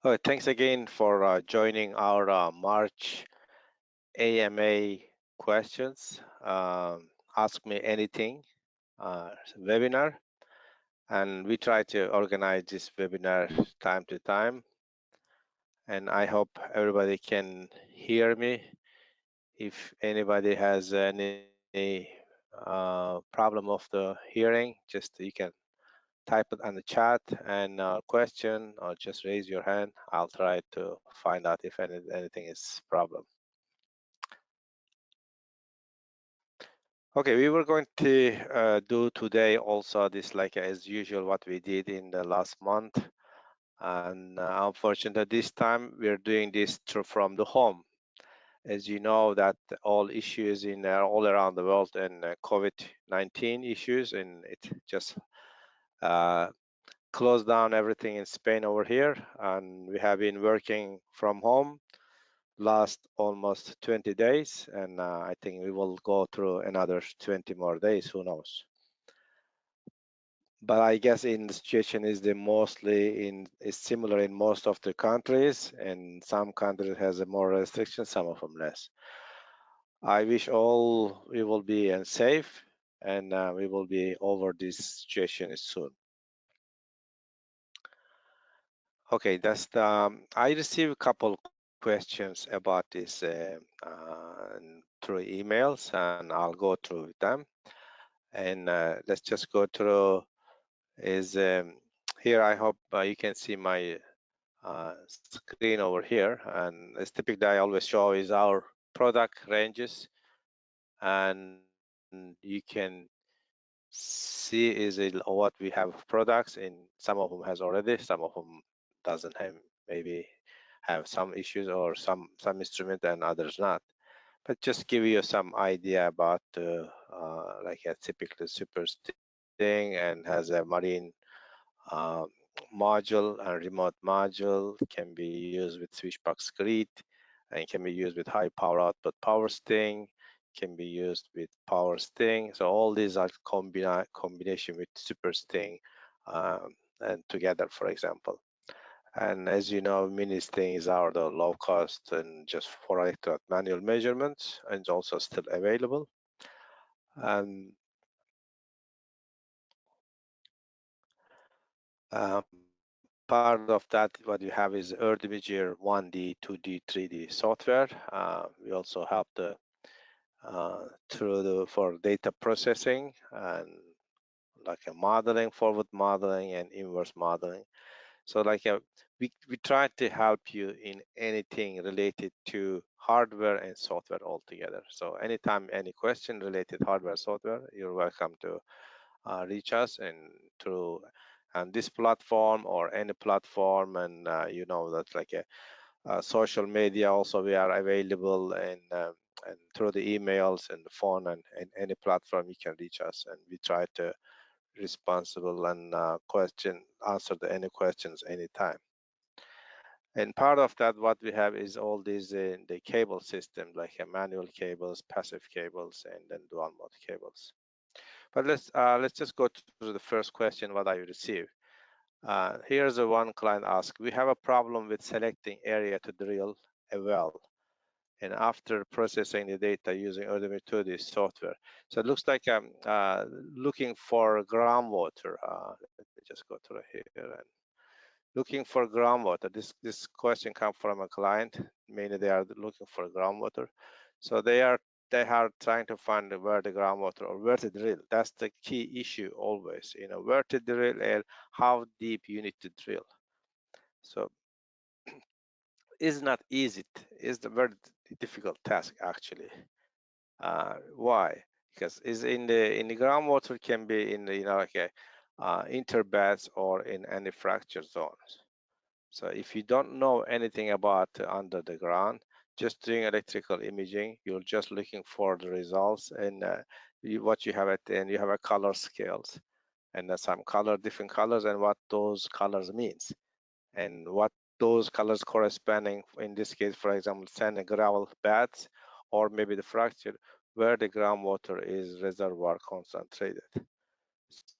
Thanks again for joining our March AMA questions. Ask Me Anything webinar. And we try to organize this webinar time to time. And I hope everybody can hear me. If anybody has any problem of the hearing, just you can type it on the chat and question or just raise your hand. I'll try to find out if anything is problem. Okay, we were going to do today also this like as usual what we did in the last month, and unfortunately this time we're doing this from the home. As you know that all issues in all around the world and COVID-19 issues, and it just uh, closed down everything in Spain over here, and we have been working from home last almost 20 days, and I think we will go through another 20 more days, who knows. But I guess in the situation is is similar in most of the countries, and some countries has a more restrictions, some of them less. I wish all we will be safe, and we will be over this situation soon. Okay, that's the, I received a couple questions about this through emails, and I'll go through with them. And let's just go through is here. I hope you can see my screen over here. And this typically I always show is our product ranges, and you can see is what we have products, and some of them has already, some of them doesn't have, maybe have some issues or some instrument and others not. But just give you some idea about like a typical super sting and has a marine uh, module and remote module, can be used with switchbox grid, and can be used with high power output power sting, can be used with power sting. So all these are combination with super sting and together, for example. And as you know, mini stings are the low cost and just for electrode manual measurements, and it's also still available. And part of that, what you have is Erdimiger 1D, 2D, 3D software. We also help the for data processing and like a modeling, forward modeling, and inverse modeling. So like we try to help you in anything related to hardware and software altogether. So anytime any question related hardware software, you're welcome to reach us and through and this platform or any platform. And you know that like a social media also we are available, and through the emails and the phone, and any platform you can reach us, and we try to responsible and answer any questions anytime. And part of that what we have is all these the cable system, like manual cables, passive cables, and then dual mode cables. But let's just go to the first question what I received. Here's a one client asked, we have a problem with selecting area to drill a well, and after processing the data using Erdemir 2D software. So it looks like I'm looking for groundwater. Let me just go through here. And looking for groundwater. This question comes from a client. Mainly they are looking for groundwater. So they are trying to find where the groundwater or where to drill. That's the key issue always. You know, where to drill and how deep you need to drill. So it's not easy. It's a very difficult task actually. Why? Because is in the groundwater can be in the like a interbeds or in any fracture zones. So if you don't know anything about under the ground, just doing electrical imaging, you're just looking for the results, and what you have at the end, you have a color scales, and some different colors, and what those colors means, and what those colors corresponding, in this case, for example, sand and gravel beds, or maybe the fracture, where the groundwater is reservoir concentrated.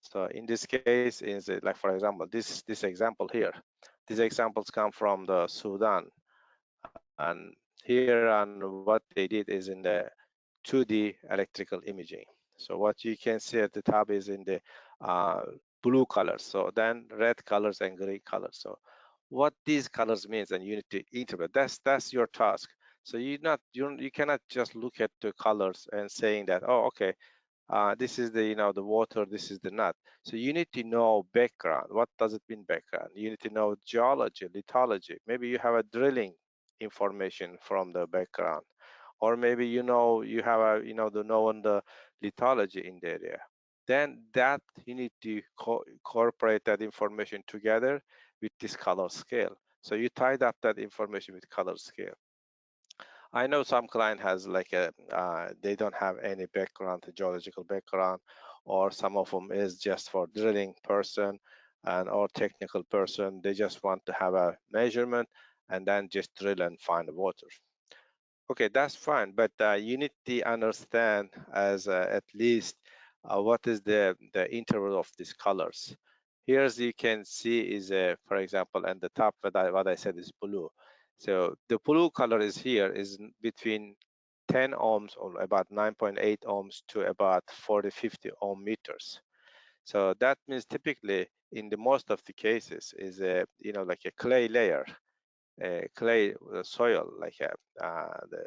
So in this case, is like for example, this example here, These examples come from the Sudan, and here and what they did is in the 2D electrical imaging. So what you can see at the top is in the uh, blue colors. So then red colors and green colors. So what these colors means, and you need to interpret. That's your task. So you cannot just look at the colors and saying that, oh, okay, this is the the water, this is the nut. So you need to know background. What does it mean background? You need to know geology, lithology. Maybe you have a drilling information from the background, or maybe you have a the know on the lithology in the area. Then that you need to incorporate that information together with this color scale. So you tied up that information with color scale. I know some client has like a they don't have any background, geological background, or some of them is just for drilling person and or technical person. They just want to have a measurement and then just drill and find the water. Okay, that's fine, but you need to understand as at least what is the interval of these colors. Here, as you can see, is for example, at the top, what I said is blue. So the blue color is here is between 10 ohms or about 9.8 ohms to about 40, 50 ohm meters. So that means typically in the most of the cases is a like a clay layer, a clay soil, like the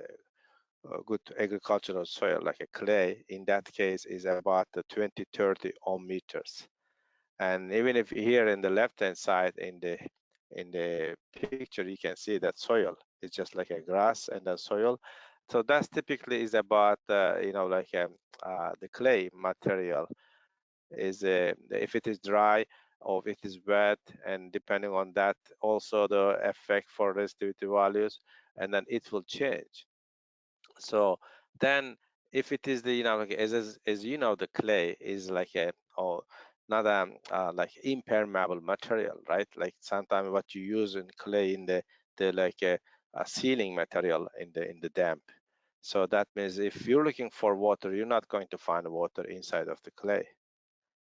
good agricultural soil like a clay in that case is about 20, 30 ohm meters. And even if here in the left hand side in the picture you can see that soil is just like a grass and the soil. So that's typically is about like the clay material is if it is dry or if it is wet, and depending on that also the effect for resistivity values, and then it will change. So then if it is the like as you know, the clay is like a not like impermeable material, right? Like sometimes what you use in clay in the like a sealing material in the damp. So that means if you're looking for water, you're not going to find water inside of the clay.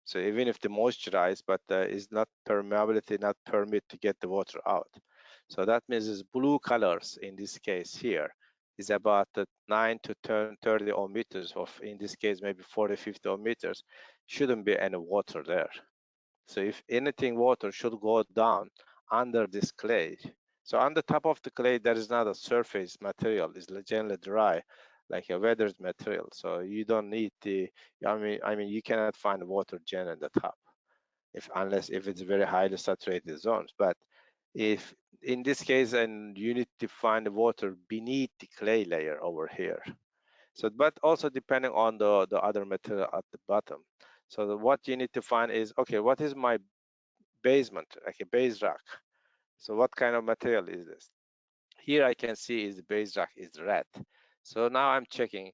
So even if the moisturize, but is not permeability, not permit to get the water out. So that means is blue colors in this case here is about 9 to 10, 30 ohm meters of, in this case, maybe 40, 50 ohm meters, shouldn't be any water there. So if anything, water should go down under this clay. So on the top of the clay, there is not a surface material. It's generally dry, like a weathered material. So you don't need the, I mean, you cannot find water gen at the top, if unless if it's very highly saturated zones. But if in this case, and you need to find the water beneath the clay layer over here. So, but also depending on the other material at the bottom. So what you need to find is, okay, what is my basement, like a base rock? So what kind of material is this? Here I can see is the base rock is red. So now I'm checking,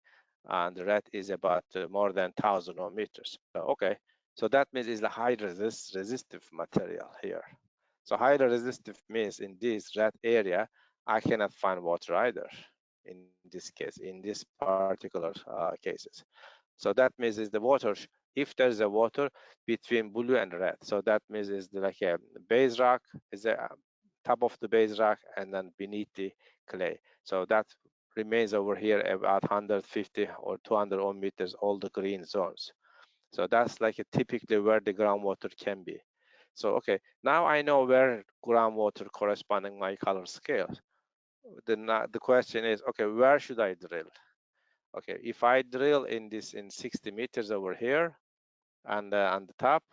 and the red is about more than 1,000 ohm meters. So okay, so that means it's the high resistive material here. So highly resistive means in this red area, I cannot find water either. In this case, in this particular cases. So that means is the water, if there is a water between blue and red. So that means is like a base rock is the top of the base rock and then beneath the clay. So that remains over here about 150 or 200 ohm meters, all the green zones. So that's like a typically where the groundwater can be. So okay, now I know where groundwater corresponding my color scale. Then the question is, okay, where should I drill? Okay, if I drill in this in 60 meters over here and on the top,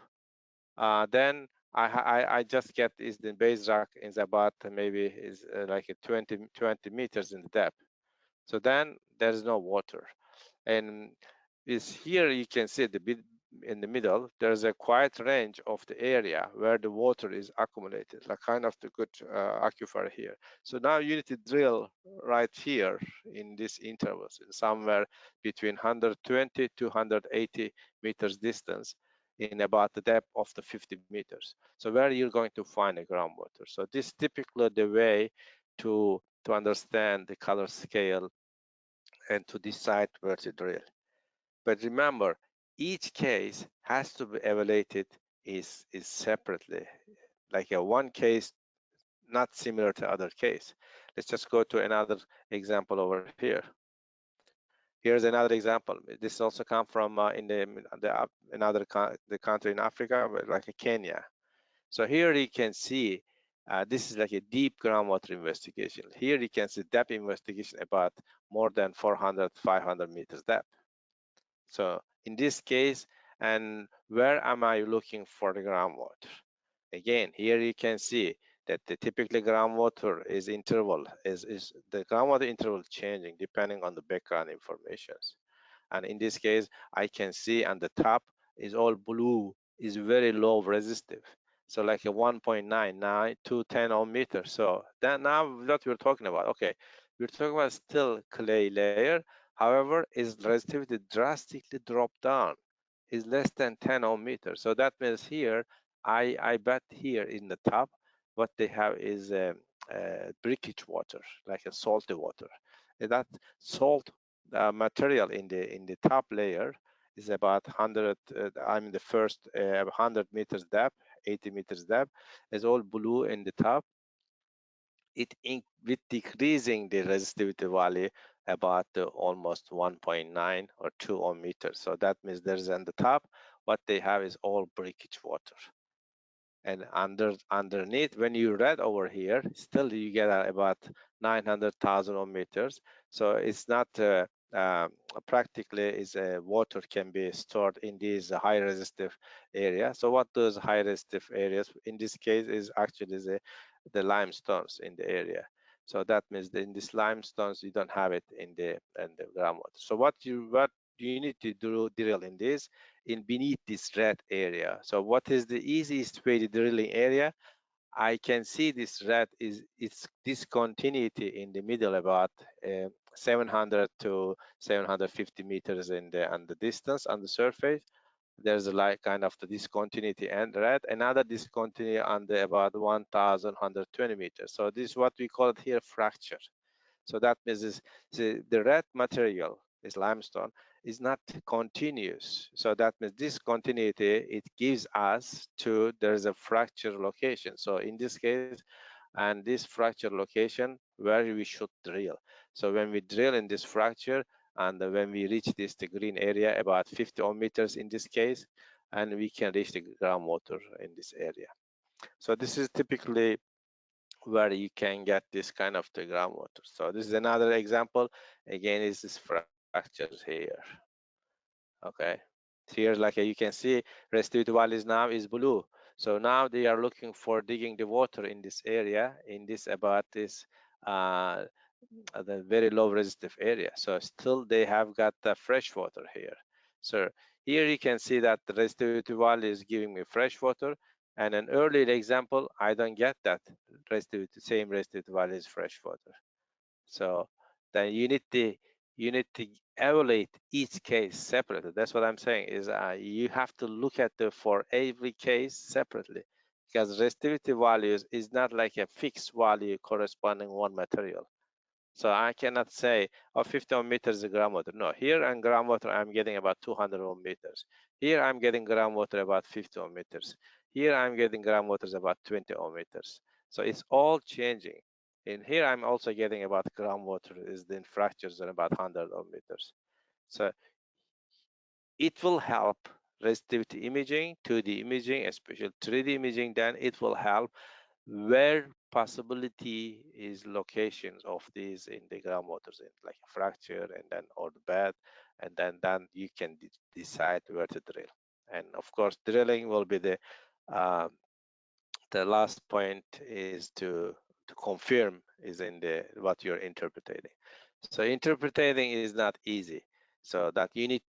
then I just get is the base rock is about maybe is like a 20 meters in the depth. So then there's no water. And is here you can see the bit in the middle, there's a quiet range of the area where the water is accumulated, like kind of the good aquifer here. So now you need to drill right here in these intervals, in somewhere between 120 to 180 meters distance in about the depth of the 50 meters. So where you're going to find a groundwater. So this typically the way to understand the color scale and to decide where to drill. But remember, each case has to be evaluated is separately. Like a one case not similar to other case. Let's just go to another example over here. Here's another example. This also come from another the country in Africa, like Kenya. So here you can see this is like a deep groundwater investigation. Here you can see depth investigation about more than 400, 500 meters depth. So in this case, and where am I looking for the groundwater? Again, here you can see that the typically groundwater is interval, is the groundwater interval changing depending on the background informations. And in this case, I can see on the top is all blue, is very low resistive. So like a 1.99 to 10 ohm meter. So that now what we're talking about, okay, we're talking about still clay layer. However, is resistivity drastically dropped down, is less than 10 ohm meter. So that means here, I bet here in the top, what they have is breakage water, like a salty water. And that salt material in the top layer is about 100. I mean the first 100 meters depth, 80 meters depth, is all blue in the top. With decreasing the resistivity value about almost 1.9 or 2 ohm meters. So that means there's on the top, what they have is all breakage water. And underneath, when you read over here, still you get about 900,000 ohm meters. So it's not practically is water can be stored in these high resistive area. So what those high resistive areas in this case is actually the limestones in the area. So that means that in these limestones you don't have it in the groundwater. So what you need to drill in this in beneath this red area. So what is the easiest way to drilling area? I can see this red is its discontinuity in the middle about 700 to 750 meters in the on the distance on the surface. There's a like kind of the discontinuity and red, another discontinuity on the about 1,120 meters. So this is what we call it here fracture. So that means the red material is limestone is not continuous. So that means this continuity, it gives us to there's a fracture location. So in this case, and this fracture location where we should drill. So when we drill in this fracture and when we reach the green area about 50 ohm meters in this case, and we can reach the groundwater in this area. So this is typically where you can get this kind of the groundwater. So this is another example. Again, is this fractures here. Okay. Here, like you can see, resistivity values now is blue. So now they are looking for digging the water in this area, in this about this the very low resistive area. So still they have got the fresh water here. So here you can see that the resistivity value is giving me fresh water. And an earlier example, I don't get that same resistivity value is fresh water. So then you need to evaluate each case separately. That's what I'm saying is you have to look at for every case separately because resistivity values is not like a fixed value corresponding one material. So I cannot say, oh, 50 ohm meters is groundwater. No, here on groundwater, I'm getting about 200 ohm meters. Here I'm getting groundwater about 50 ohm meters. Here I'm getting groundwater about 20 ohm meters. So it's all changing. And here I'm also getting about groundwater is the fractures at about 100 ohm meters. So it will help resistivity imaging, 2D imaging, especially 3D imaging, then it will help where possibility is locations of these in the groundwaters in like a fracture and then or the bed, and then you can decide where to drill. And of course drilling will be uh, the last point is to confirm is in the what you're interpreting. So interpreting is not easy. So that you need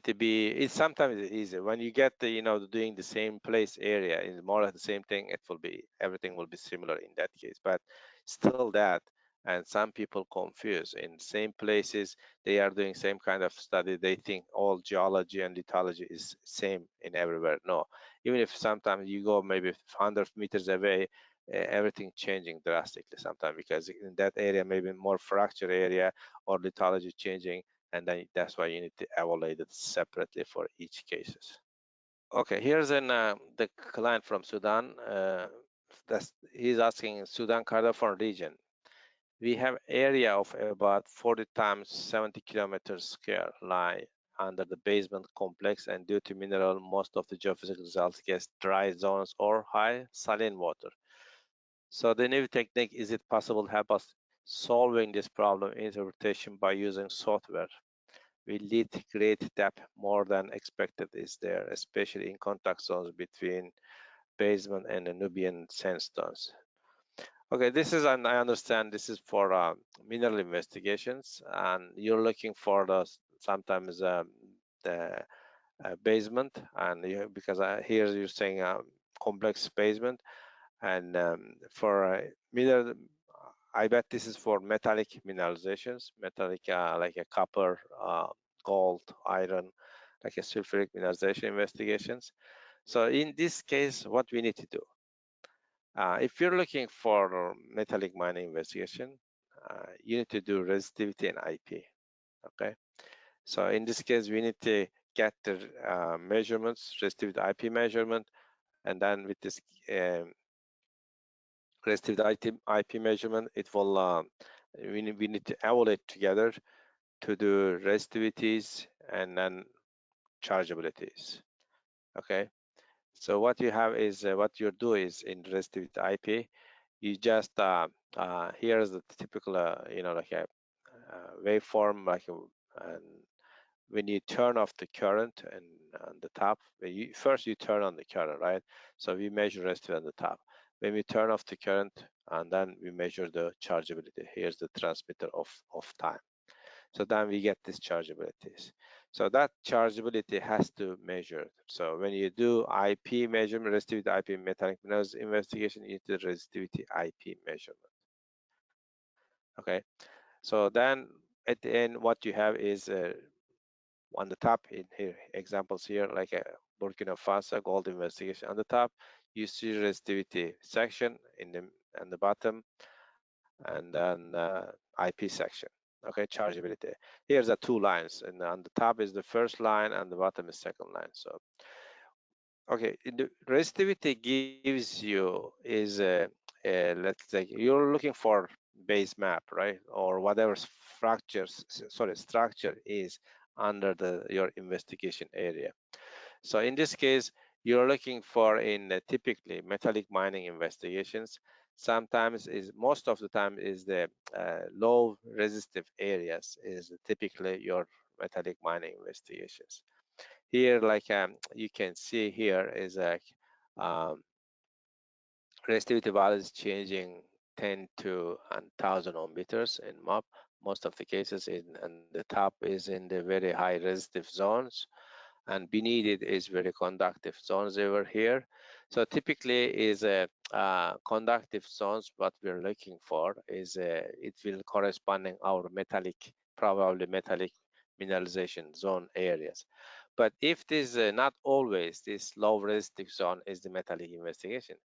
to be. It's sometimes it's easy when you get the doing the same place area is more of the same thing. It will be everything will be similar in that case, but still that. And some people confuse in same places they are doing same kind of study. They think all geology and lithology is same in everywhere. No, even if sometimes you go maybe 100 meters away, everything changing drastically sometimes because in that area maybe more fracture area or lithology changing, and then that's why you need to evaluate it separately for each cases. Okay, here's the client from Sudan. he's asking Sudan Kordofan region. We have area of about 40 times 70 kilometers square lie under the basement complex, and due to mineral, most of the geophysical results get dry zones or high saline water. So the new technique, is it possible to help us solving this problem interpretation by using software? We lead great depth more than expected is there, especially in contact zones between basement and the Nubian sandstones. Okay, this is, and I understand this is for mineral investigations, and you're looking for the sometimes the basement, and because here you're saying complex basement, and for mineral, I bet this is for metallic mineralizations, metallic like a copper, gold, iron, like a sulfuric mineralization investigations. So in this case, what we need to do, if you're looking for metallic mining investigation, you need to do resistivity and IP. Okay, so in this case, we need to get the measurements, resistivity IP measurement, and then with this resistivity IP measurement, it will we need to evaluate together to do resistivities and then chargeabilities. Okay, so what you have is what you do is in resistivity IP, you just here's the typical like a waveform, like and when you turn off the current and on the top, first you turn on the current, right? So we measure resistivity on the top. When we turn off the current, and then we measure the chargeability. Here's the transmitter of time. So then we get these chargeabilities. So that chargeability has to measure. So when you do IP measurement, resistivity IP metallic minerals investigation, you do resistivity IP measurement. Okay, so then at the end, what you have is on the top in here, examples here, like a Burkina Faso gold investigation. On the top, you see resistivity section in the bottom, and then IP section. Okay, chargeability. Here's the two lines, and on the top is the first line, and the bottom is second line. So, okay, the resistivity gives you is let's say you're looking for base map, right, or whatever structure is under your investigation area. So in this case, you're looking for in typically metallic mining investigations. Sometimes is most of the time is the low resistive areas is typically your metallic mining investigations. Here, like you can see here is a resistivity values changing 10 to 1000 ohm meters in MOP. Most of the cases and the top is in the very high resistive zones, and beneath it is very conductive zones over here. So typically is a conductive zones. What we're looking for is it will corresponding our metallic, probably metallic mineralization zone areas. But if this not always this low resistive zone is the metallic investigation.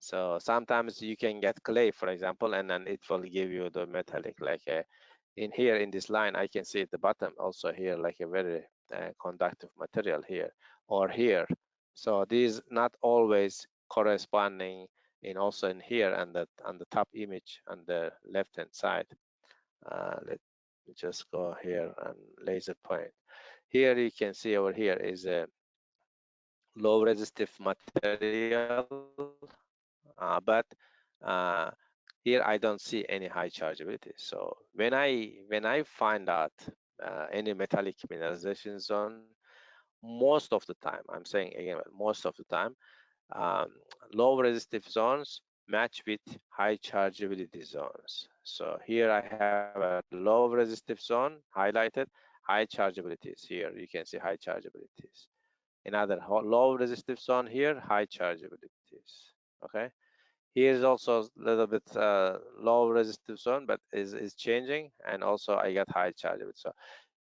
So sometimes you can get clay, for example, and then it will give you the metallic, like in here in this line, I can see at the bottom also here, like a very conductive material here or here. So these not always corresponding in also in here and that on the top image on the left hand side. Let me just go here and laser point. Here you can see over here is a low resistive material, but uh, here I don't see any high chargeability. So when I find out any metallic mineralization zone, most of the time, I'm saying again, most of the time, um, low resistive zones match with high chargeability zones. So here I have a low resistive zone highlighted, high chargeabilities. Here you can see high chargeabilities. Another low resistive zone here, high chargeabilities. Okay. Here is also a little bit low resistive zone, but is changing, and also I got high chargeability. So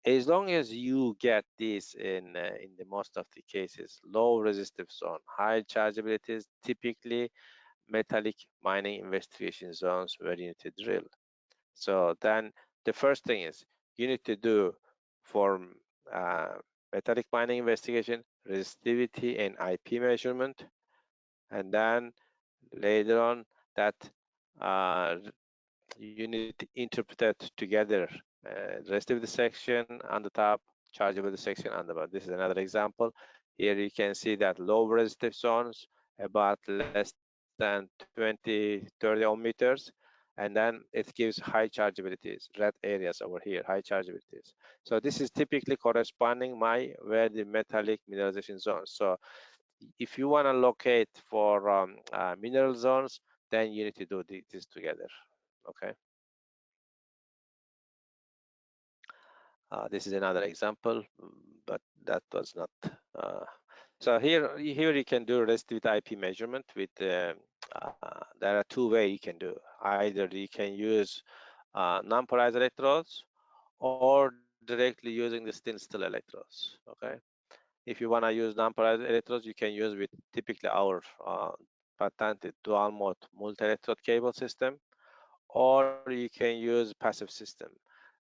as long as you get this in the most of the cases, low resistive zone, high chargeabilities, typically metallic mining investigation zones where you need to drill. So then the first thing is you need to do for uh, metallic mining investigation, resistivity and IP measurement, and then later on that you need to interpret it together. Resistivity section on the top, chargeability section on the bottom. This is another example. Here you can see that low resistive zones about less than 20, 30 ohm meters, and then it gives high chargeabilities, red areas over here, high chargeabilities. So this is typically corresponding my where the metallic mineralization zones. So if you want to locate for mineral zones, then you need to do this together. Okay. This is another example, but that was not. Uh, so here you can do resistive IP measurement with. There are two ways you can do. Either you can use non-polarized electrodes or directly using the thin steel electrodes. Okay. If you want to use non-polarized electrodes, you can use with typically our patented dual mode multi-electrode cable system, or you can use passive system.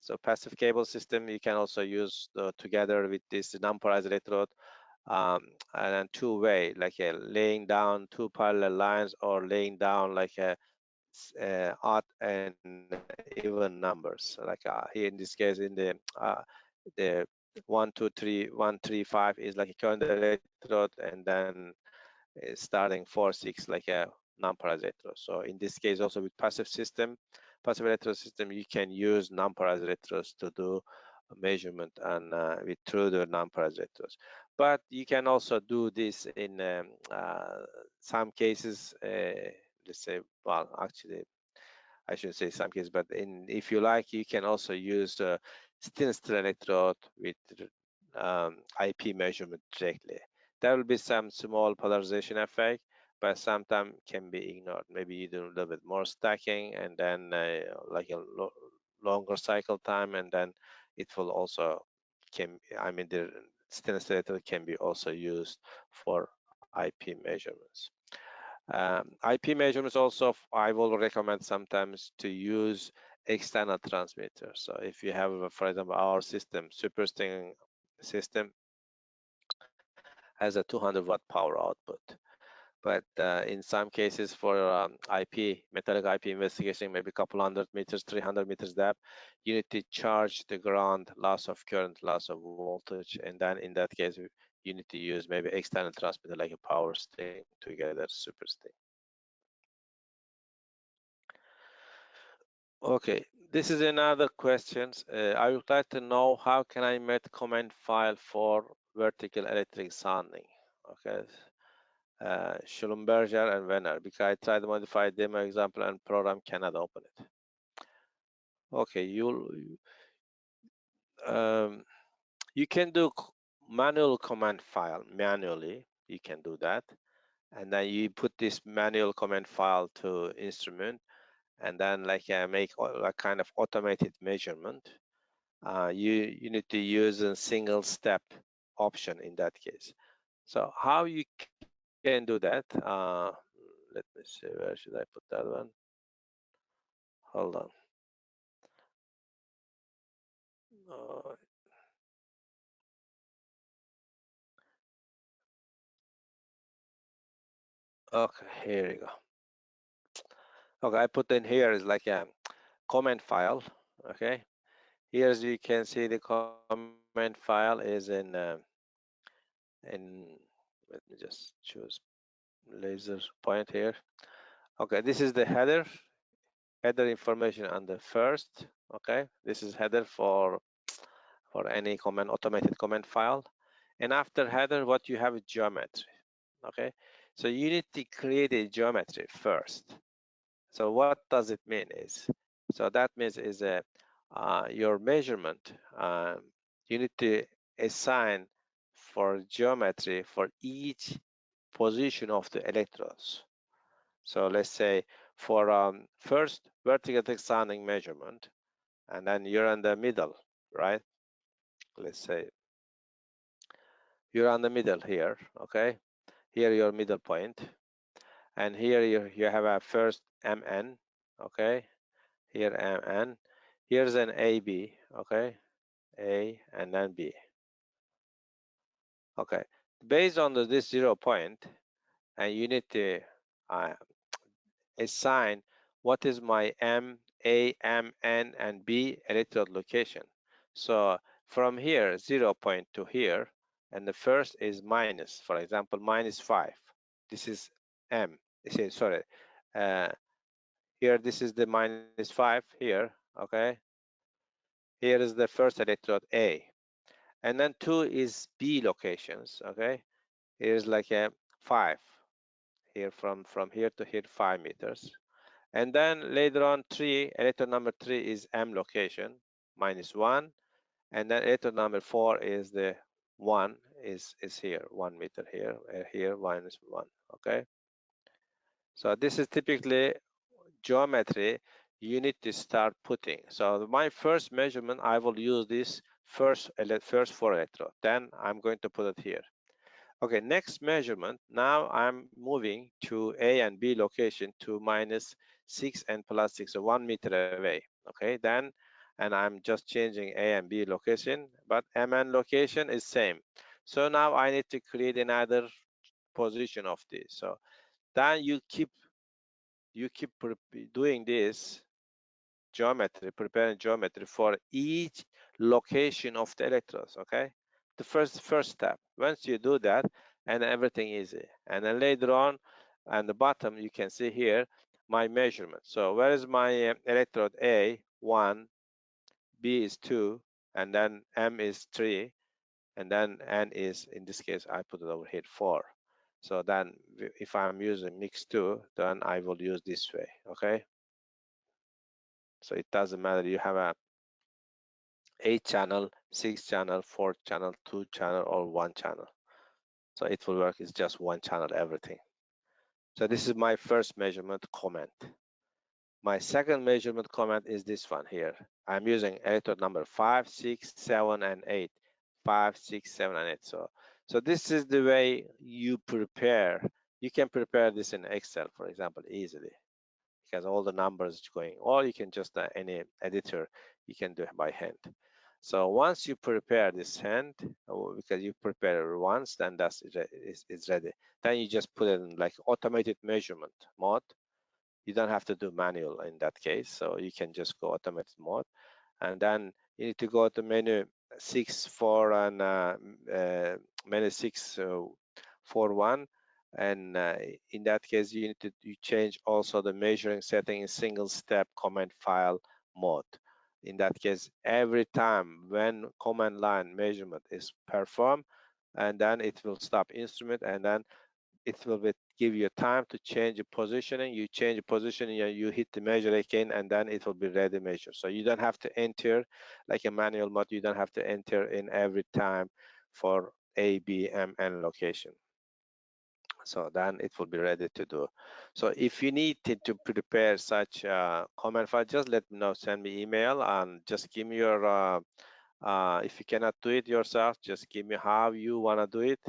So passive cable system you can also use together with this non-polarized electrode, and then two-way, like laying down two parallel lines or laying down like odd and even numbers. Like here in this case, in the 1, 2, 3, 1, 3, 5 is like a current electrode, and then starting 4, 6 like a non-polarized electrode. So in this case, also with passive electrode system, you can use non-polarized electrodes to do a measurement and with through the non-polarized electrodes. But you can also do this in some cases. Let's say, well, actually, I should say some cases, but if you like, you can also use thin steel electrode with IP measurement directly. There will be some small polarization effect, but sometimes can be ignored. Maybe you do a little bit more stacking and then like a longer cycle time, and then it will also the thin steel electrode can be also used for IP measurements. IP measurements also, I will recommend sometimes to use external transmitters. So if you have, for example, our system, superstring system, has a 200 watt power output. But in some cases for metallic IP investigation, maybe a couple 100 meters, 300 meters depth, you need to charge the ground, loss of current, loss of voltage. And then in that case, you need to use maybe external transmitter like a power string together, superstring. Okay, this is another question. I would like to know how can I make command file for vertical electric sounding? Okay, Schlumberger and Werner, because I tried to modify demo example and program cannot open it. Okay, you can do manual command file manually. You can do that, and then you put this manual command file to instrument, and then like make a kind of automated measurement. You need to use a single step option in that case. So how you can do that? Let me see, where should I put that one? Hold on. Uh, okay, here you go. Okay, I put in here is like a comment file. Okay, here as you can see, the comment file is in let me just choose laser point here. Okay, this is the header information on the first. Okay, this is header for any comment automated comment file, and after header what you have is geometry. Okay, so you need to create a geometry first. So what does it mean is, so that means is your measurement, you need to assign for geometry for each position of the electrodes. So let's say for first vertical sounding measurement, and then you're in the middle, right? Let's say you're on the middle here, okay? Here your middle point, and here you have a first MN, okay? Here MN, here's an AB, okay? A and then B, okay? Based on this 0 point, and you need to assign what is my M, A, M, N, and B electrode location. So from here, 0 point to here, and the first is minus, for example, -5. This is M. Sorry, uh, here this is the -5 here, okay? Here is the first electrode A. And then 2 is B locations, okay? Here's like a 5. Here from here to here, 5 meters. And then later on, electrode number 3 is M location, -1. And then electrode number 4 is the 1 is here, 1 meter here, here -1, okay? So this is typically geometry you need to start putting. So my first measurement, I will use this first 4 electrode. Then I'm going to put it here. Okay, next measurement. Now I'm moving to A and B location to -6 and +6, so 1 meter away. Okay, then, and I'm just changing A and B location, but MN location is same. So now I need to create another position of this. So then you keep doing this geometry, preparing geometry for each location of the electrodes, okay? The first step. Once you do that, and everything easy. And then later on, on the bottom, you can see here my measurement. So where is my electrode A? 1, B is 2, and then M is 3, and then N is, in this case, I put it over here, 4. So then if I'm using mix 2, then I will use this way, okay? So it doesn't matter, you have a 8 channel, 6 channel, 4 channel, 2 channel, or 1 channel. So it will work, it's just 1 channel, everything. So this is my first measurement comment. My second measurement comment is this one here. I'm using electrode number 5, 6, 7, and 8. 5, 6, 7, and 8. So this is the way you prepare. You can prepare this in Excel, for example, easily, because all the numbers going, or you can just any editor, you can do it by hand. So once you prepare this hand, because you prepare it once, then that's it's ready. Then you just put it in like automated measurement mode. You don't have to do manual in that case, so you can just go automated mode, and then you need to go to menu 6 4 and menu 6 4 1, and in that case you need to change also the measuring setting in single step command file mode. In that case, every time when command line measurement is performed, and then it will stop instrument, and then it will give you time to change the positioning. You change the positioning, you hit the measure again, and then it will be ready measure. So you don't have to enter like a manual mode. You don't have to enter in every time for A, B, M, N location. So then it will be ready to do. So if you need to prepare such command file, just let me know, send me email, and just give me your if you cannot do it yourself, just give me how you want to do it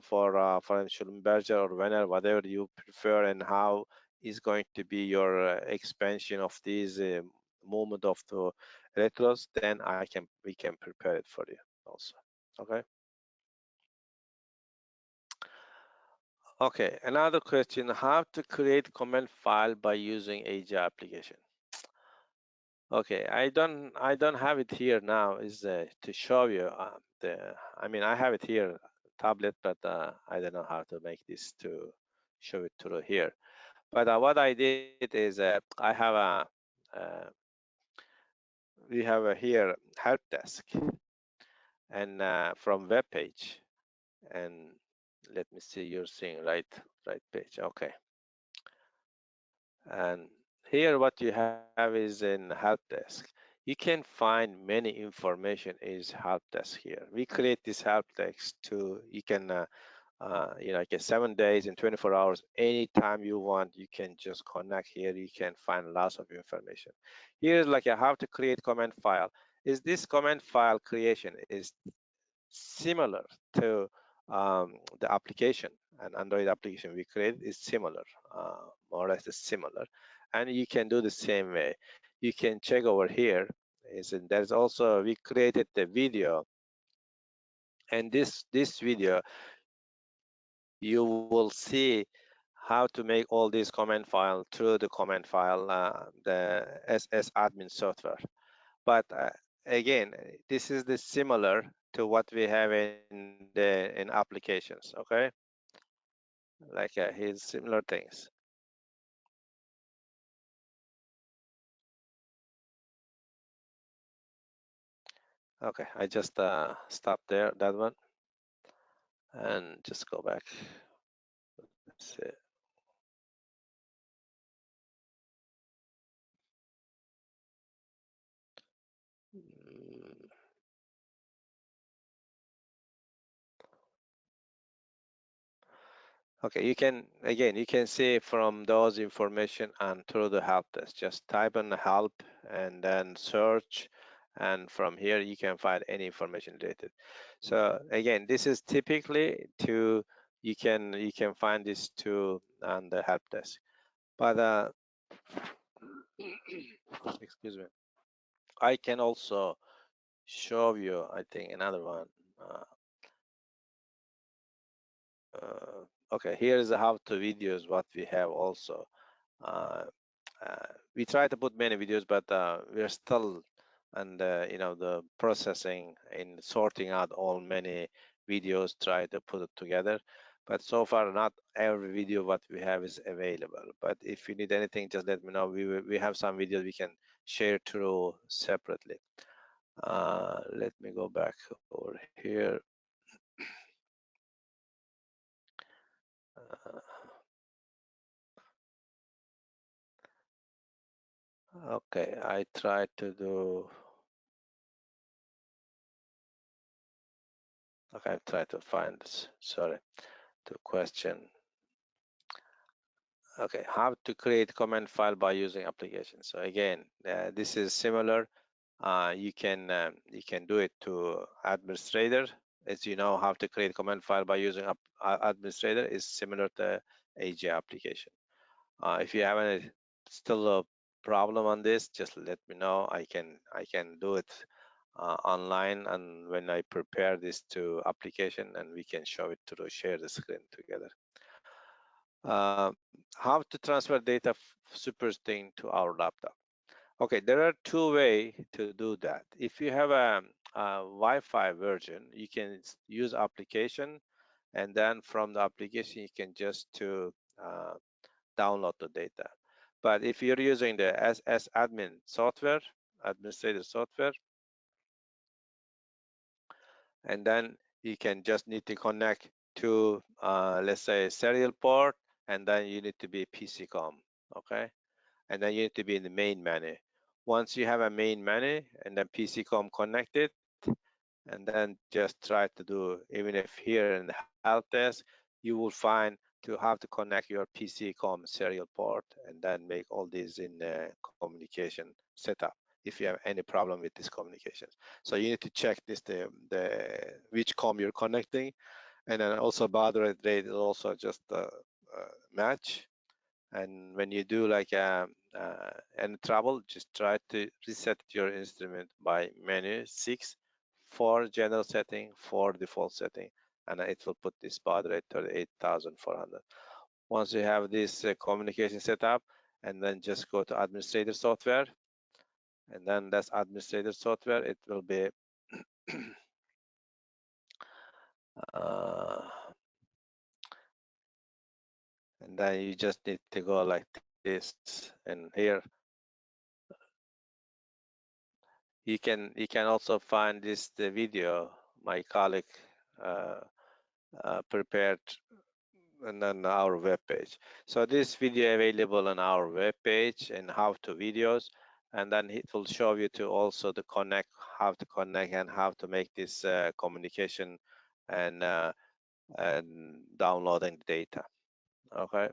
for Schlumberger or Wenner, whatever you prefer, and how is going to be your expansion of these movement of the electrodes. Then we can prepare it for you also. Okay. Okay. Another question: how to create command file by using AGI application? Okay, I don't have it here now. Is to show you I mean, I have it here, tablet, but I don't know how to make this to show it through here. But what I did is I have we have here help desk, and from web page, and let me see, you're seeing right page. Okay, and here what you have is in help desk. You can find many information is help desk here. We create this help desk to, you can like 7 days and 24 hours, anytime you want, you can just connect here. You can find lots of information. Here's like how to create command file. Is this command file creation is similar to the application, an Android application we created is similar, more or less similar, and you can do the same way. You can check over here. There's also, we created the video, and this video you will see how to make all these command file through the command file, the SS admin software. But again, this is the similar to what we have in applications. Okay, like here's similar things. Okay, I just stopped there, that one, and just go back. Let's see. Mm, Okay, you can, again, you can see from those information and through the help desk. Just type in help and then search, and from here you can find any information related. So again, this is typically to, you can find this too on the help desk. But excuse me, I can also show you, I think, another one. Uh, okay, here is the how-to videos what we have also. Uh, we try to put many videos, but we're still and the processing and sorting out all many videos, try to put it together. But so far, not every video what we have is available. But if you need anything, just let me know. We have some videos we can share through separately. Let me go back over here. Uh, okay, I tried to do. Okay, I tried to find this. Sorry, the question. Okay, how to create command file by using application. So again, this is similar. You can do it to administrator. As you know, how to create command file by using administrator is similar to AGI application. If you have any still a problem on this, just let me know. I can do it online, and when I prepare this to application, and we can show it to share the screen together. Uh, how to transfer data superstring to our laptop. Okay, there are two ways to do that. If you have a Wi-Fi version, you can use application, and then from the application you can just to uh, download the data. But if you're using the SS admin software, administrator software, and then you can just need to connect to let's say serial port, and then you need to be PCCom, okay? And then you need to be in the main menu. Once you have a main menu and then PCCom connected, and then just try to do, even if here in the help desk, you will find to have to connect your PCCom serial port and then make all these in communication setup if you have any problem with this communications. So you need to check this, the which com you're connecting, and then also baud rate is also just match. And when you do like any trouble, just try to reset your instrument by menu 6 for general setting, for default setting, and it will put this baud rate to 8,400. Once you have this communication set up, and then just go to administrator software, and then that's administrator software. It will be uh, and then you just need to go like this, and here you can also find this the video my colleague uh, prepared, and on our web page. So this video available on our web page and how to videos, and then it will show you to also to connect, how to connect and how to make this communication and downloading data. Okay.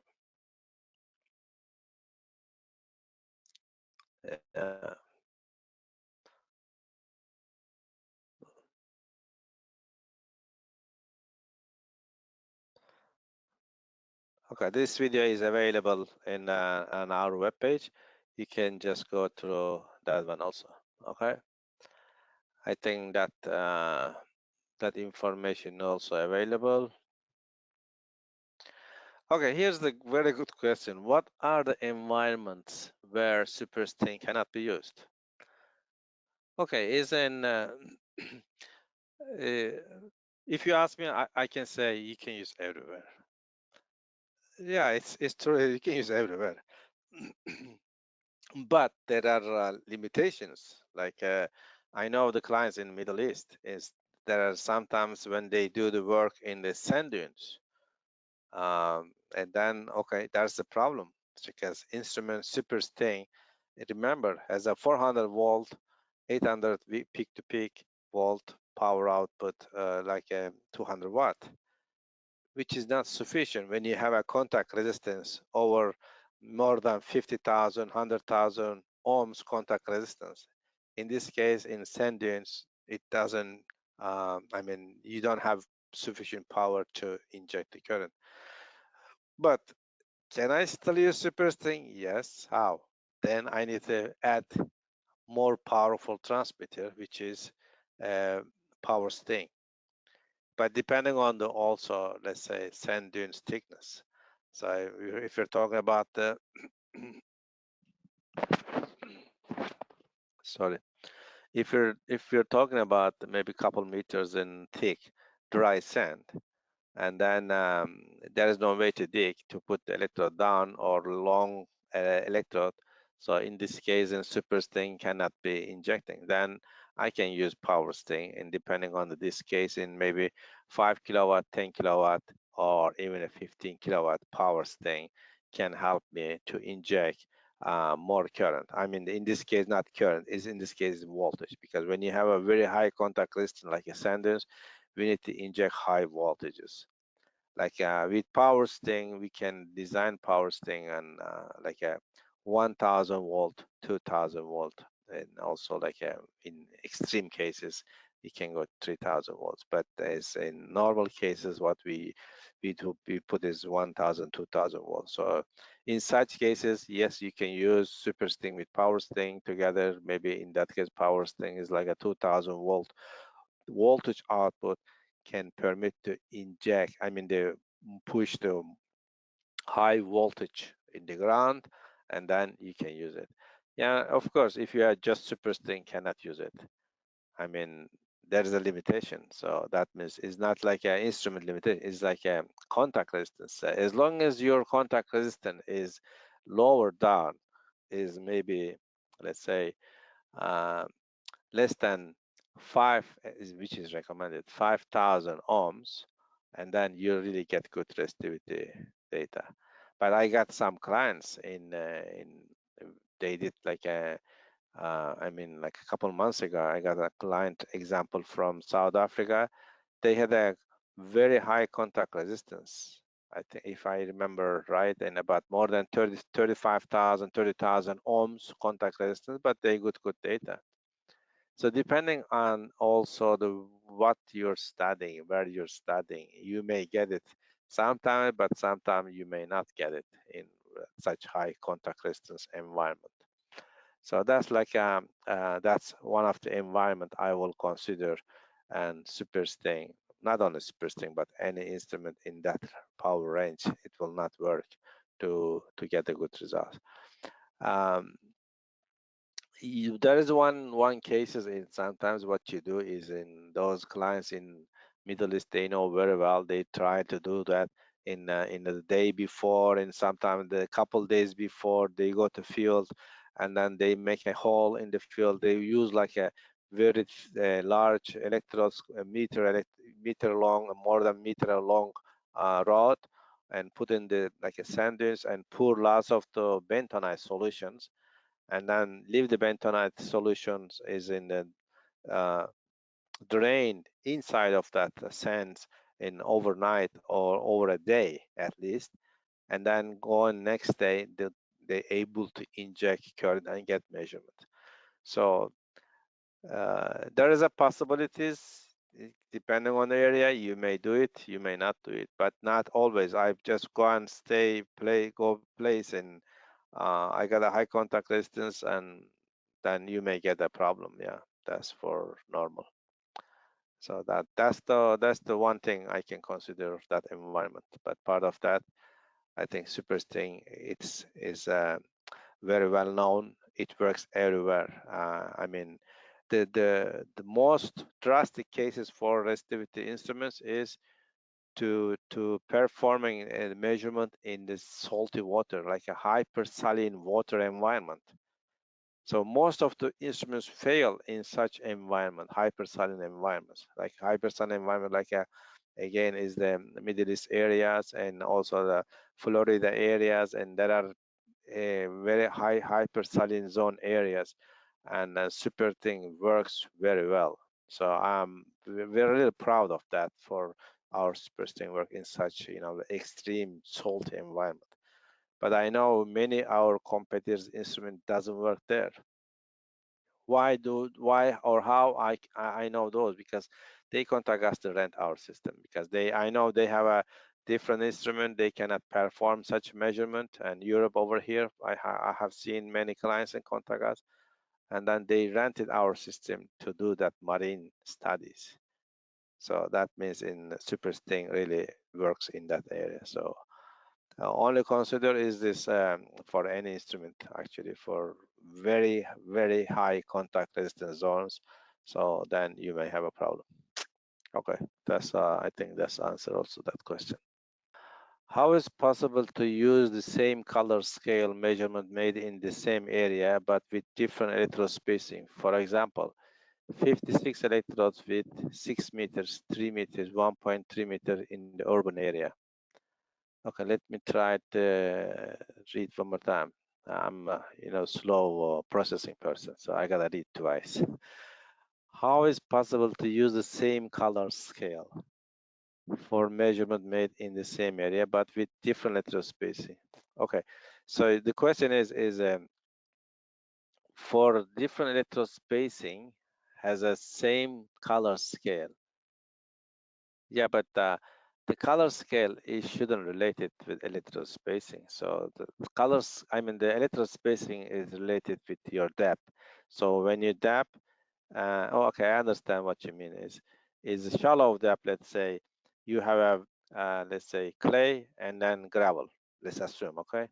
Uh, okay, this video is available in on our web page. You can just go through that one also. Okay. I think that that information also available. Okay, here's the very good question. What are the environments where supersting cannot be used? Okay, is in if you ask me, I can say you can use everywhere. Yeah, it's true. You can use everywhere, but there are limitations. Like I know the clients in Middle East is there are sometimes when they do the work in the sand dunes, and then okay, that's the problem because instrument super staying. Remember, has a 400 volt, 800 peak to peak volt power output, like a 200 watt, which is not sufficient when you have a contact resistance over more than 50,000, 100,000 ohms contact resistance. In this case, in sand dunes, it doesn't, I mean, you don't have sufficient power to inject the current. But can I still use superstring? Yes. How? Then I need to add more powerful transmitter, which is uh, power sting. But depending on the also, let's say, sand dunes thickness. So if you're talking about the, sorry, if you're talking about maybe a couple meters in thick dry sand, and then there is no way to dig to put the electrode down or long electrode. So in this case, in super sting cannot be injecting. Then I can use power sting, and depending on this case, in maybe 5 kilowatt, 10 kilowatt, or even a 15 kilowatt power sting can help me to inject more current. I mean, in this case, not current, is in this case voltage, because when you have a very high contact resistance like a sanders, we need to inject high voltages. Like with power sting, we can design power sting and like a 1000 volt, 2000 volt, and also like in extreme cases, we can go 3000 volts. But as in normal cases, what we put is 1000, 2000 volts. So in such cases, yes, you can use super sting with power sting together. Maybe in that case, power sting is like a 2000 volt voltage output can permit to inject, I mean, they push the high voltage in the ground, and then you can use it. Yeah, of course, if you are just supersting, cannot use it. I mean, there is a limitation. So that means it's not like an instrument limitation, it's like a contact resistance. As long as your contact resistance is lower down, is maybe, let's say, uh, less than 5, which is recommended, 5,000 ohms, and then you really get good resistivity data. But I got some clients in they did like a I mean, like a couple months ago, I got a client example from South Africa. They had a very high contact resistance. I think if I remember right, and about more than 35,000, 30,000 ohms contact resistance, but they got good data. So depending on also the what you're studying, where you're studying, you may get it sometime, but sometime you may not get it in such high contact resistance environment. So that's like that's one of the environment I will consider, and superstring, not only superstring, but any instrument in that power range, it will not work to get a good result. Um, there is one cases in sometimes what you do is in those clients in Middle East, they know very well, they try to do that in the day before, and sometimes the couple days before they go to field, and then they make a hole in the field. They use like a very large electrodes, meter long, more than meter long rod, and put in the like a sandwich and pour lots of the bentonite solutions, and then leave the bentonite solutions is in the uh, drained inside of that sands in overnight or over a day at least, and then go on next day they able to inject current and get measurement. So there is a possibilities, depending on the area. You may do it, you may not do it, but not always. I just go and stay go place, and I got a high contact resistance, and then you may get a problem. Yeah, that's for normal. So that's the one thing I can consider that environment. But part of that, I think supersting it's is very well known. It works everywhere. I mean, the most drastic cases for resistivity instruments is to performing a measurement in the salty water, like a hypersaline water environment. So most of the instruments fail in such environment, hypersaline environments. Like hypersaline environment, like again, is the Middle East areas and also the Florida areas, and there are very high hypersaline zone areas, and super thing works very well. So we're really proud of that for our super thing work in such extreme salty environment. But I know many our competitors instrument doesn't work there. Why or how I know those? Because they contact us to rent our system, because I know they have a different instrument, they cannot perform such measurement. And Europe over here, I have seen many clients and contact us, and then they rented our system to do that marine studies. So that means in super sting really works in that area. So only consider is this for any instrument, actually, for very high contact resistance zones. So then you may have a problem. Okay, that's I think that's answer also that question. How is possible to use the same color scale measurement made in the same area but with different electrode spacing? For example, 56 electrodes with 6 meters, 3 meters, 1.3 meter in the urban area. Okay, let me try to read one more time. I'm, slow processing person, so I gotta read twice. How is possible to use the same color scale for measurement made in the same area but with different letter spacing? Okay, so the question is for different electrode spacing has a same color scale. Yeah, but the color scale is shouldn't relate it with electrode spacing. So the colors, I mean, the electrode spacing is related with your depth. So when you depth, oh, okay, I understand what you mean. Is shallow depth. Let's say you have a let's say clay and then gravel. Let's assume, okay,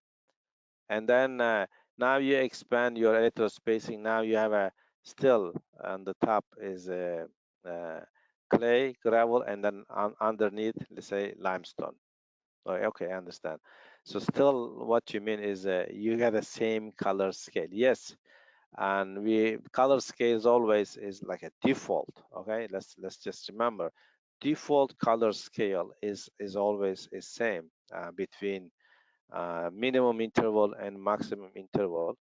and then now you expand your electrode spacing. Now you have a still on the top is a, uh, clay, gravel, and then underneath, let's say limestone. Okay, I understand. So still, what you mean is you have the same color scale. Yes, and we color scales always is like a default. Okay, let's just remember, default color scale is always is same between minimum interval and maximum interval,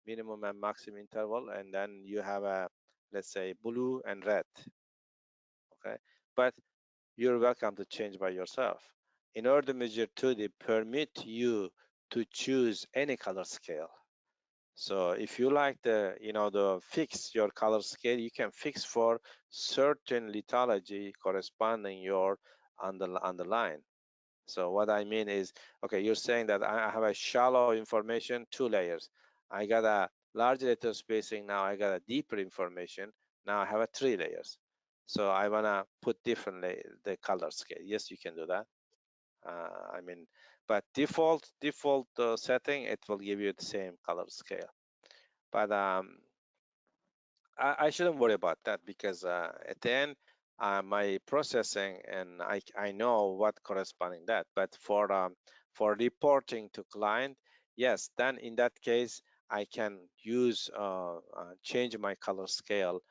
minimum and maximum interval, and then you have a, let's say, blue and red. Okay, but you're welcome to change by yourself. In order to measure 2D, permit you to choose any color scale. So if you like the fix your color scale, you can fix for certain lithology corresponding your underline. So what I mean is, okay, you're saying that I have a shallow information, 2 layers. I got a large letter spacing, now I got a deeper information. Now I have a 3 layers. So I wanna put different the color scale. Yes, you can do that. I mean, but default setting, it will give you the same color scale. But I shouldn't worry about that, because at the end, my processing and I know what corresponding that. But for reporting to client, yes, then in that case I can use change my color scale,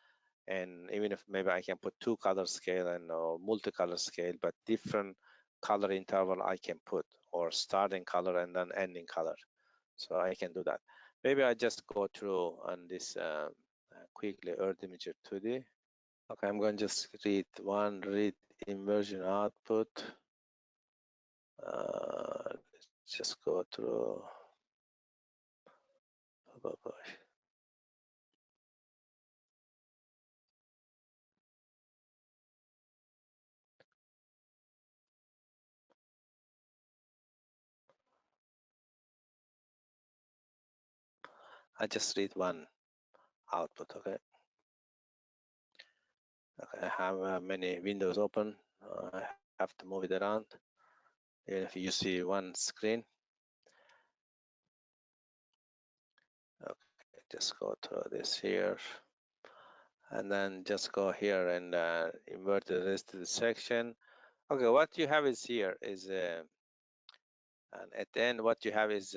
and even if maybe I can put 2 color scale and multicolor scale, but different color interval I can put, or starting color and then ending color. So I can do that. Maybe I just go through on this quickly, Earth Imager 2D. Okay, I'm going to just read inversion output. Let's just go through. I just read one output. Okay. Okay, I have many windows open. I have to move it around. If you see one screen, okay, just go to this here, and then just go here and invert the rest of the section. Okay, what you have is here is, and at the end, what you have is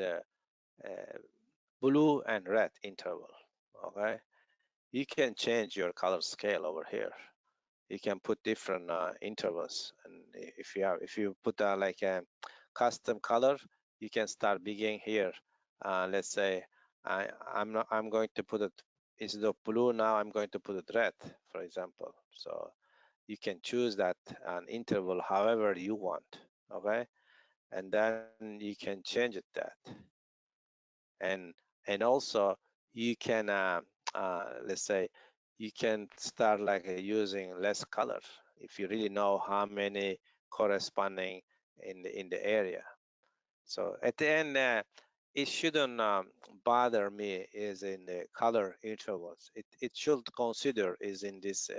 blue and red interval. Okay, you can change your color scale over here. You can put different intervals, and if you put like a custom color, you can start beginning here. Let's say I'm going to put it instead of blue now. I'm going to put it red, for example. So you can choose that an interval however you want. Okay, and then you can change it that, and also you can let's say you can start like using less color if you really know how many corresponding in the area. So at the end, it shouldn't bother me is in the color intervals. It should consider is in this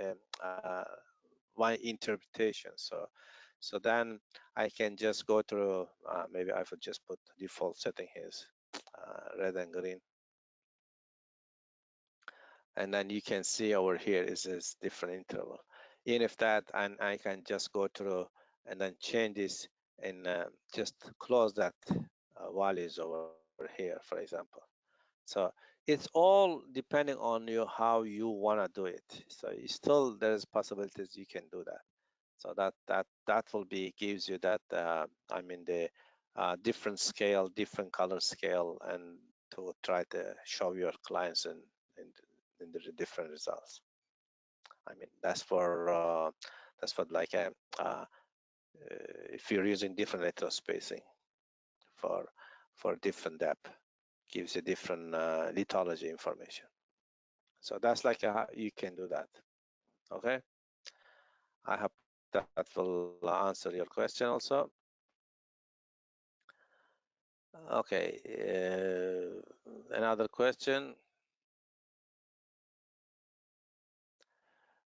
my interpretation. So then I can just go through, maybe I would just put default setting here, red and green. And then you can see over here is this different interval. Even if that, and I can just go through and then change this and just close that values over here, for example. So it's all depending on you how you want to do it. So you still there's possibilities you can do that. So that will be gives you that I mean the different scale, different color scale, and to try to show your clients in, in the different results. I mean that's for like a if you're using different retro spacing for different depth, gives you different lithology information. So that's like you can do that. Okay, I hope that will answer your question also. Okay, another question.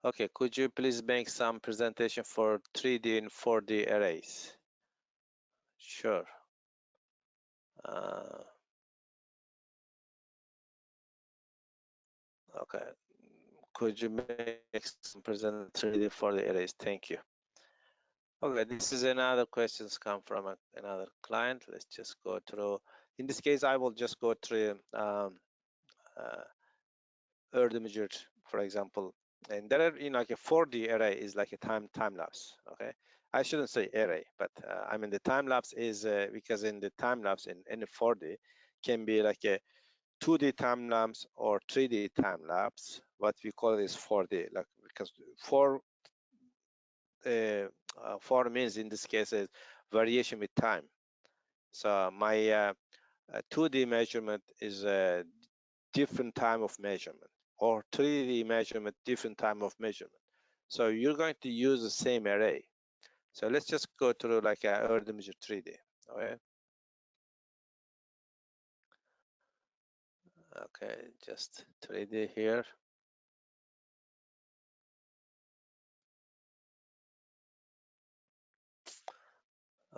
Okay, could you please make some presentation for 3D and 4D arrays? Sure. Uh, okay, could you make some present 3D 4D arrays? Thank you. Okay, this is another questions come from another client. Let's just go through. In this case, I will just go through uh, earth imager, for example. And there are, like a 4D array is like a time lapse. Okay, I shouldn't say array, but I mean the time lapse is because in the time lapse in the 4D can be like a 2D time lapse or 3D time lapse. What we call it is 4D, like because 4 means in this case is variation with time. So my 2D measurement is a different time of measurement, or 3D measurement, different time of measurement. So you're going to use the same array. So let's just go through like a earth imager 3D. Okay. Okay, just 3D here.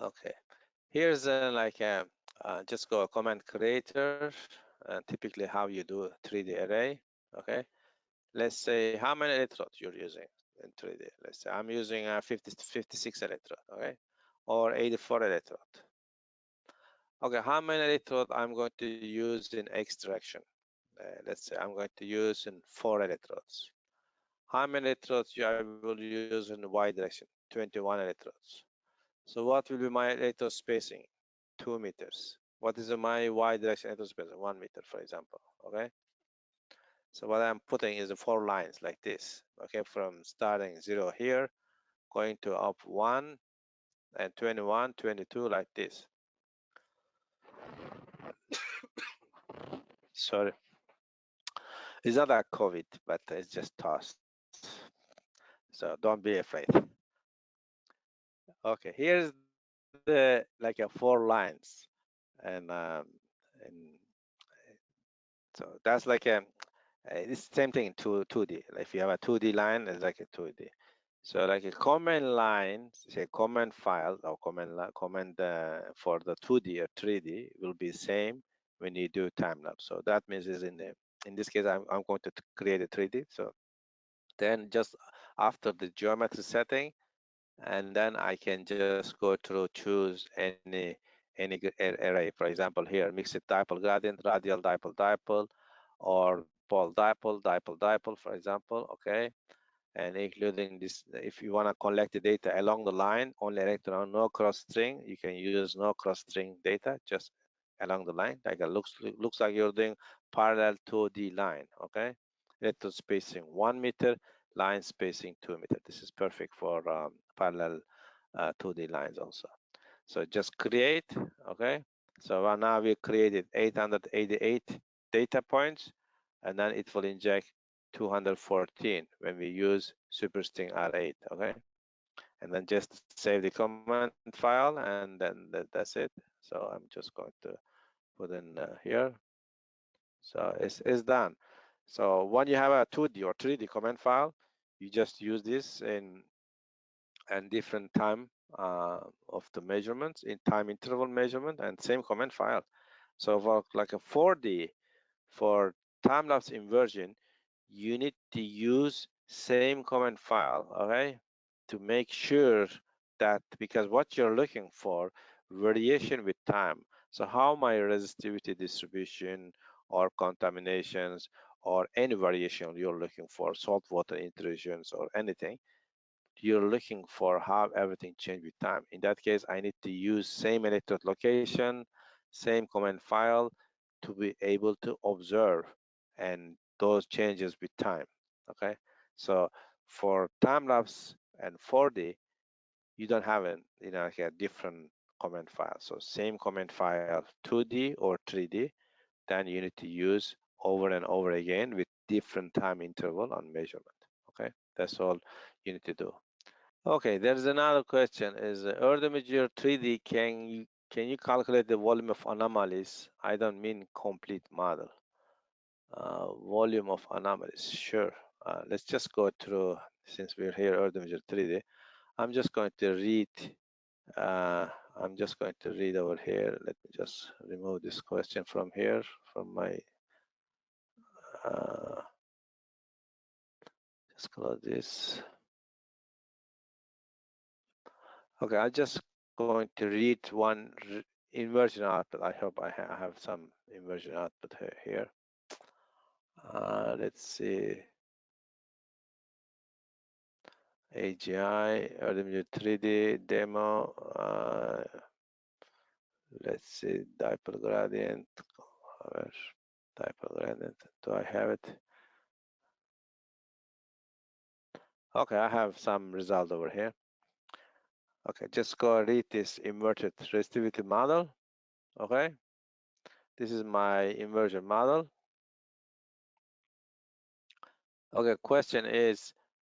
Okay. Here's like a just go command creator, typically how you do 3D array. Okay. Let's say how many electrodes you're using in 3D. Let's say I'm using 56 electrode, okay, or 84 electrode. Okay, how many electrode I'm going to use in X direction? Let's say I'm going to use in 4 electrodes. How many electrodes I will use in Y direction? 21 electrodes. So what will be my electrode spacing? 2 meters. What is my Y direction electrode spacing? 1 meter, for example. Okay. So what I'm putting is the 4 lines like this. Okay, from starting 0 here, going to up 1 and 21, 22 like this. Sorry. It's not like COVID, but it's just tossed. So don't be afraid. Okay, here's the like a 4 lines, and so that's like a it's same thing in 2D. Like if you have a 2D line, it's like a 2D. So like a command line, say command file or command for the 2D or 3D will be same when you do time lapse. So that means is in this case I'm going to create a 3D. So then just after the geometry setting, and then I can just go through choose any array. For example, here mixed dipole gradient, radial dipole dipole, or pole dipole dipole dipole, for example. Okay, and including this, if you want to collect the data along the line, only electron, no cross string, you can use no cross string data, just along the line. Like it looks like you're doing parallel 2D line. Okay, electron spacing 1 meter, line spacing 2 meter. This is perfect for parallel 2D lines also. So just create. Okay, so now we created 888 data points, and then it will inject 214 when we use superstring R8. Okay, and then just save the command file, and then that's it. So I'm just going to put in here. So it's done. So when you have a 2D or 3D command file, you just use this in and different time of the measurements in time interval measurement and same command file. So for like a 4D, for time-lapse inversion, you need to use same command file, okay, to make sure that, because what you're looking for, variation with time. So how my resistivity distribution or contaminations or any variation you're looking for, salt water intrusions or anything, you're looking for how everything changed with time. In that case, I need to use same electrode location, same command file to be able to observe and those changes with time. Okay, so for time lapse and 4D, you don't have like a different command file. So same command file, 2D or 3D, then you need to use over and over again with different time interval on measurement. Okay, that's all you need to do. Okay, there's another question. Is Erdemir 3D, can you calculate the volume of anomalies? I don't mean complete model. Volume of anomalies, sure. Let's just go through, since we're here, Erdemir 3D. I'm just going to read. Uh, I'm just going to read over here. Let me just remove this question from here, from my. Uh, just close this. Okay, I'm just going to read one inversion output. I hope I have some inversion output here. Let's see. AGI, RWD 3D demo. Let's see, dipole gradient. Where? Dipole gradient. Do I have it? Okay, I have some result over here. Okay, just go read this inverted resistivity model. Okay, this is my inversion model. Okay, question is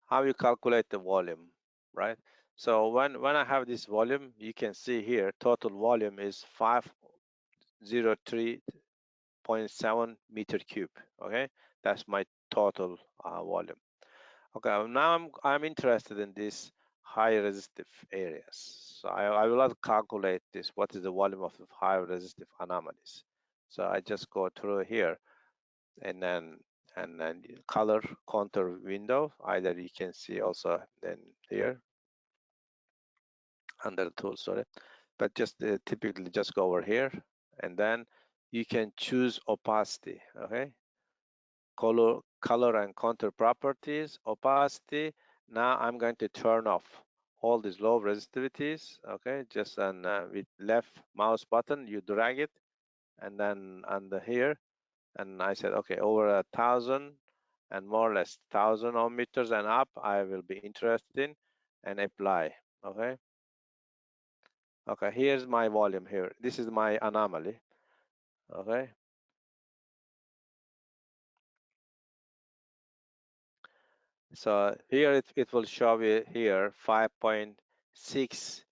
how you calculate the volume, right? So when I have this volume, you can see here total volume is 503.7 meter cube. Okay, that's my total volume. Okay, now I'm interested in this high resistive areas. So I will not calculate this. What is the volume of the high resistive anomalies? So I just go through here and then color contour window. Either you can see also then here under the tool, sorry, but just typically just go over here and then you can choose opacity. Okay, color and contour properties, opacity. Now I'm going to turn off all these low resistivities. Okay, just with left mouse button you drag it and then under here, and I said okay, over 1,000 and more or less 1,000 ohm meters and up I will be interested in, and apply. Okay, okay, here's my volume here. This is my anomaly. Okay, so here it will show you here 5.6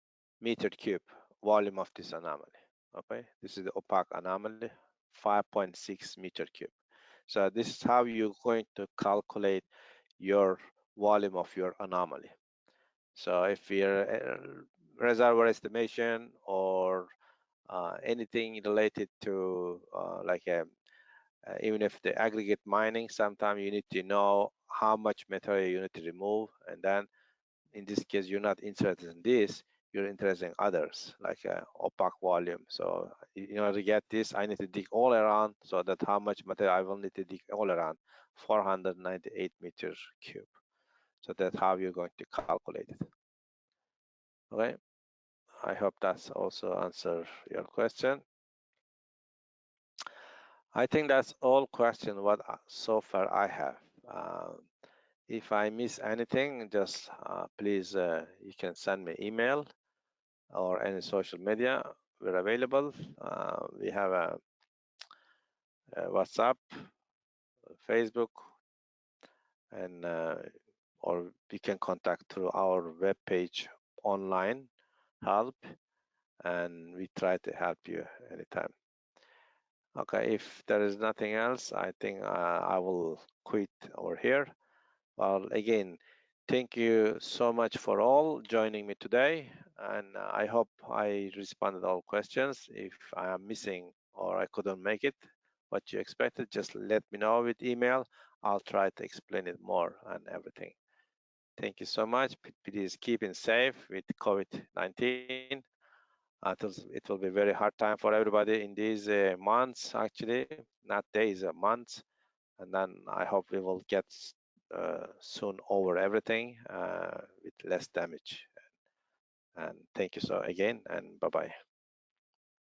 meter cube volume of this anomaly. Okay, this is the opaque anomaly, 5.6 meter cube. So this is how you're going to calculate your volume of your anomaly. So if we're reservoir estimation or anything related to even if the aggregate mining, sometimes you need to know how much material you need to remove, and then in this case you're not interested in this, you're interested in others like opaque volume. So in order to get this, I need to dig all around, so that how much material I will need to dig all around 498 meters cube. So that's how you're going to calculate it. Okay, I hope that's also answer your question. I think that's all question what so far I have. If I miss anything, just please you can send me email or any social media. We're available. We have a WhatsApp, Facebook, and or we can contact through our web page online help, and we try to help you anytime. Okay, if there is nothing else, I think I will quit over here. Well, again, thank you so much for all joining me today, and I hope I responded all questions. If I am missing or I couldn't make it what you expected, just let me know with email. I'll try to explain it more and everything. Thank you so much. Please keep it safe with COVID-19. It will be very hard time for everybody in these months, actually, not days, months. And then I hope we will get soon over everything with less damage. And thank you so again, and bye-bye.